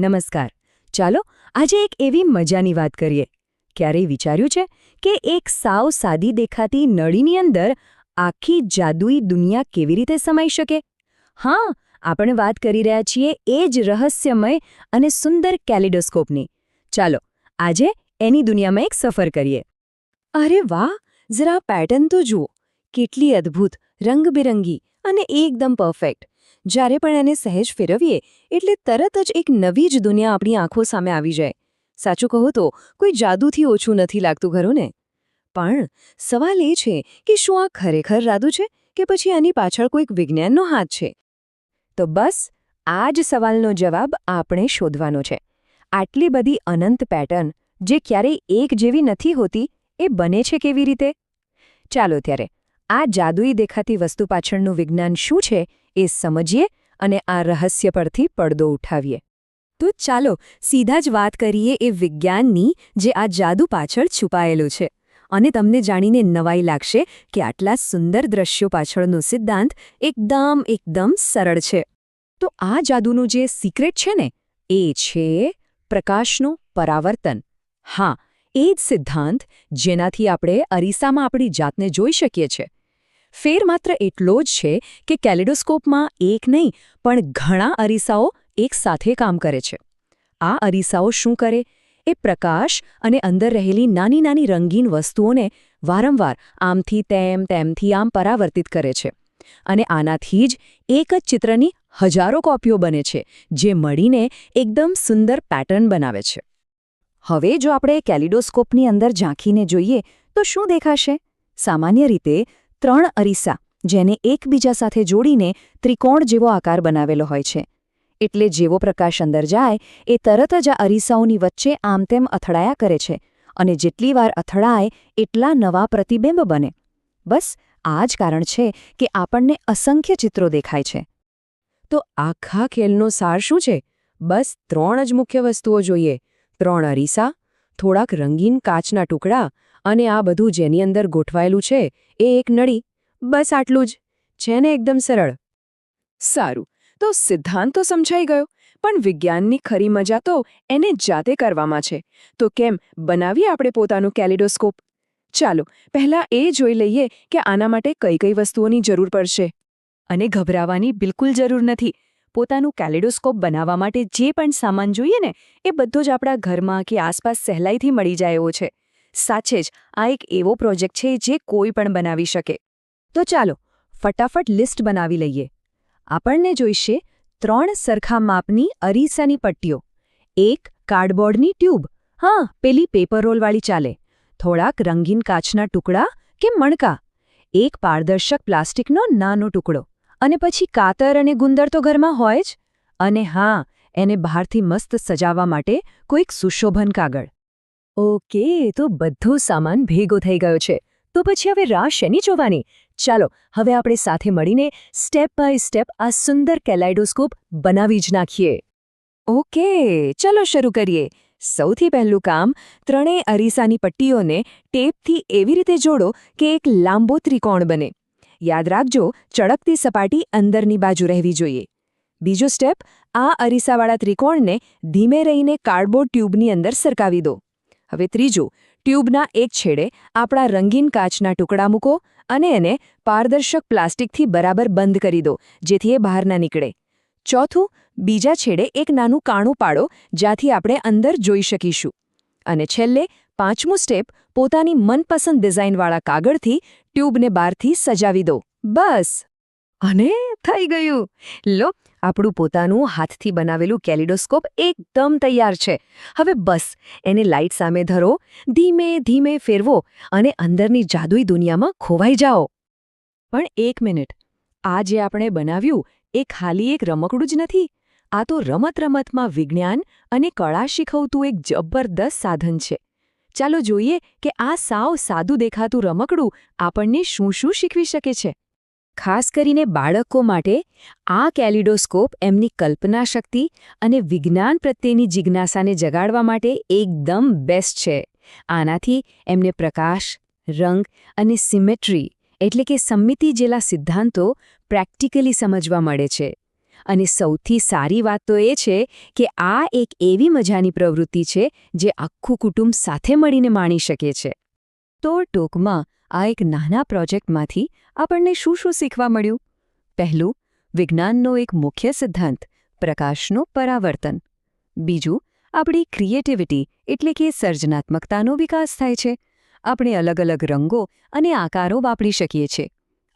નમસ્કાર. ચાલો આજે એક એવી મજાની વાત કરીએ. ક્યારેય વિચાર્યું છે કે એક સાવ સાદી દેખાતી નળીની અંદર આખી જાદુઈ દુનિયા કેવી રીતે સમાઈ શકે? હા, આપણે વાત કરી રહ્યા છીએ એ જ રહસ્યમય અને સુંદર કેલિડોસ્કોપની. ચાલો આજે એની દુનિયામાં એક સફર કરીએ. અરે વાહ! જરા પેટર્ન તો જુઓ. કેટલી અદ્ભુત, રંગબેરંગી અને એકદમ પરફેક્ટ. જ્યારે પણ એને સહેજ ફેરવીએ એટલે તરત જ એક નવી જ દુનિયા આપણી આંખો સામે આવી જાય. સાચું કહું તો કોઈ જાદુથી ઓછું નથી લાગતું ખરું ને? પણ સવાલ એ છે કે શું આ ખરેખર જાદુ છે કે પછી આની પાછળ કોઈક વિજ્ઞાનનો હાથ છે? તો બસ આ જ સવાલનો જવાબ આપણે શોધવાનો છે. આટલી બધી અનંત પેટર્ન જે ક્યારેય એક જેવી નથી હોતી એ બને છે કેવી રીતે? ચાલો ત્યારે આ જાદુઈ દેખાતી વસ્તુ પાછળનું વિજ્ઞાન શું છે એ સમજીએ અને આ રહસ્ય પરથી પડદો ઉઠાવીએ. તો ચાલો સીધા જ વાત કરીએ એ વિજ્ઞાનની જે આ જાદુ પાછળ છુપાયેલું છે. અને તમને જાણીને નવાઈ લાગશે કે આટલા સુંદર દ્રશ્યો પાછળનો સિદ્ધાંત એકદમ સરળ છે. તો આ જાદુનું જે સિક્રેટ છે ને એ છે પ્રકાશનું પરાવર્તન. હા, એ જ સિદ્ધાંત જેનાથી આપણે અરીસામાં આપણી જાતને જોઈ શકીએ છીએ. ફેર માત્ર એટલો જ છે કે કેલિડોસ્કોપમાં એક નહીં પણ ઘણા અરીસાઓ એકસાથે કામ કરે છે. આ અરીસાઓ શું કરે? એ પ્રકાશ અને અંદર રહેલી નાની નાની રંગીન વસ્તુઓને વારંવાર આમથી તેમથી આમ પરાવર્તિત કરે છે. અને આનાથી જ એક જ ચિત્રની હજારો કોપીઓ બને છે, જે મળીને એકદમ સુંદર પેટર્ન બનાવે છે. હવે જો આપણે કેલિડોસ્કોપની અંદર ઝાંખીને જોઈએ તો શું દેખાશે? સામાન્ય રીતે 3 અરીસા જેને એકબીજા સાથે જોડીને ત્રિકોણ જેવો આકાર બનાવેલો હોય છે. એટલે જેવો પ્રકાશ અંદર જાય એ તરત જ આ અરીસાઓની વચ્ચે આમતેમ અથડાયા કરે છે અને જેટલી વાર અથડાય એટલા નવા પ્રતિબિંબ બને. બસ આ જ કારણ છે કે આપણને અસંખ્ય ચિત્રો દેખાય છે. તો આખા ખેલનો સાર શું છે? બસ 3 જ મુખ્ય વસ્તુઓ જોઈએ. 3 અરીસા, થોડાક રંગીન કાચના ટુકડા અને આ બધું જેની અંદર ગોઠવાયેલું છે એ એક નળી. બસ આટલું જ. છે ને એકદમ સરળ? સારું, તો સિદ્ધાંત તો સમજાઈ ગયો, પણ વિજ્ઞાનની ખરી મજા તો એને જાતે કરવામાં છે. તો કેમ બનાવીએ આપણે પોતાનું કેલિડોસ્કોપ? ચાલો પહેલાં એ જોઈ લઈએ કે આના માટે કઈ કઈ વસ્તુઓની જરૂર પડશે. અને ગભરાવાની બિલકુલ જરૂર નથી. પોતાનું કેલિડોસ્કોપ બનાવવા માટે જે પણ સામાન જોઈએ ને એ બધો જ આપણા ઘરમાં કે આસપાસ સહેલાઈથી મળી જાય એવો છે. સાચે જ આ એક એવો પ્રોજેક્ટ છે જે કોઈ પણ બનાવી શકે. તો ચાલો ફટાફટ લિસ્ટ બનાવી લઈએ. આપણને જોઈશે 3 સરખા માપની અરીસાની પટ્ટીઓ, એક કાર્ડબોર્ડની ટ્યુબ, હા પેલી પેપર રોલવાળી ચાલે, થોડાક રંગીન કાચના ટુકડા કે મણકા, એક પારદર્શક પ્લાસ્ટિકનો નાનો ટુકડો, અને પછી કાતર અને ગુંદર તો ઘરમાં હોય જ. અને હા, એને બહારથી મસ્ત સજાવવા માટે કોઈક સુશોભન કાગળ. ઓકે, તો બધો સામાન ભેગો થઈ ગયો છે. તો પછી હવે રાહ શેની જોવાની? ચાલો હવે આપણે સાથે મળીને સ્ટેપ બાય સ્ટેપ આ સુંદર કેલાઇડોસ્કોપ બનાવી જ નાખીએ. ઓકે, ચલો શરૂ કરીએ. સૌથી પહેલું કામ, 3 અરીસાની પટ્ટીઓને ટેપથી એવી રીતે જોડો કે એક લાંબો ત્રિકોણ બને. યાદ રાખજો, ચળકતી સપાટી અંદરની બાજુ રહેવી જોઈએ. બીજો સ્ટેપ, આ અરીસાવાળા ત્રિકોણને ધીમે રહીને કાર્ડબોર્ડ ટ્યુબની અંદર સરકાવી દો. હવે ત્રીજું, ટ્યુબના એક છેડે આપણા રંગીન કાચના ટુકડા મૂકો અને એને પારદર્શક પ્લાસ્ટિકથી બરાબર બંધ કરી દો, જેથી એ બહાર ના નીકળે. ચોથું, બીજા છેડે એક નાનું કાણું પાડો, જ્યાંથી આપણે અંદર જોઈ શકીશું. અને છેલ્લે 5મું સ્ટેપ, પોતાની મનપસંદ ડિઝાઇનવાળા કાગળથી ટ્યુબને બહારથી સજાવી દો. બસ અને થઈ ગયું. લો, આપણું પોતાનું હાથથી બનાવેલું કેલિડોસ્કોપ એકદમ તૈયાર છે. હવે બસ એને લાઇટ સામે ધરો, ધીમે ધીમે ફેરવો અને અંદરની જાદુઈ દુનિયામાં ખોવાઈ જાઓ. પણ એક મિનિટ, આ જે આપણે બનાવ્યું એ ખાલી એક રમકડું જ નથી. આ તો રમતમાં વિજ્ઞાન અને કળા શીખવતું એક જબરદસ્ત સાધન છે. ચાલો જોઈએ કે આ સાવ સાદું દેખાતું રમકડું આપણને શું શું શીખવી શકે છે. ખાસ કરીને બાળકો માટે આ કેલિડોસ્કોપ એમની કલ્પના શક્તિ અને વિજ્ઞાન પ્રત્યેની જિજ્ઞાસાને જગાડવા માટે એકદમ બેસ્ટ છે. આનાથી એમને પ્રકાશ, રંગ અને સિમેટ્રી એટલે કે સમમિતિ જેલા સિદ્ધાંતો પ્રેક્ટિકલી સમજવા મળે છે. અને સૌથી સારી વાત તો એ છે કે આ એક એવી મજાની પ્રવૃત્તિ છે જે આખું કુટુંબ સાથે મળીને માણી શકે છે. તો ટૂંકમાં આ એક નાના પ્રોજેક્ટમાંથી આપણને શું શું શીખવા મળ્યું? પહેલું, વિજ્ઞાનનો એક મુખ્ય સિદ્ધાંત પ્રકાશનું પરાવર્તન. બીજું, આપણી ક્રિએટિવિટી એટલે કે સર્જનાત્મકતાનો વિકાસ થાય છે. આપણે અલગ અલગ રંગો અને આકારો વાપરી શકીએ છીએ.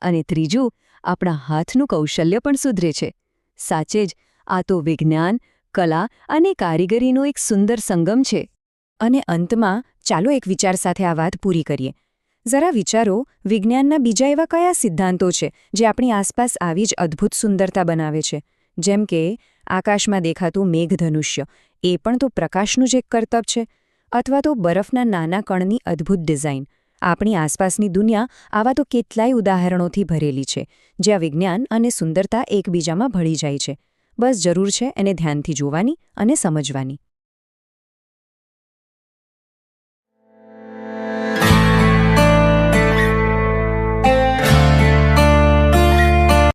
અને ત્રીજું, આપણા હાથનું કૌશલ્ય પણ સુધરે છે. સાચે જ આ તો વિજ્ઞાન, કલા અને કારીગરીનો એક સુંદર સંગમ છે. અને અંતમાં ચાલો એક વિચાર સાથે આ વાત પૂરી કરીએ. જરા વિચારો, વિજ્ઞાનના બીજા એવા કયા સિદ્ધાંતો છે જે આપણી આસપાસ આવી જ અદ્ભુત સુંદરતા બનાવે છે? જેમ કે આકાશમાં દેખાતું મેઘધનુષ્ય, એ પણ તો પ્રકાશનું જ એક કરતબ છે. અથવા તો બરફના નાના કણની અદ્ભુત ડિઝાઇન. આપણી આસપાસની દુનિયા આવા તો કેટલાય ઉદાહરણોથી ભરેલી છે, જ્યાં વિજ્ઞાન અને સુંદરતા એકબીજામાં ભળી જાય છે. બસ જરૂર છે એને ધ્યાનથી જોવાની અને સમજવાની.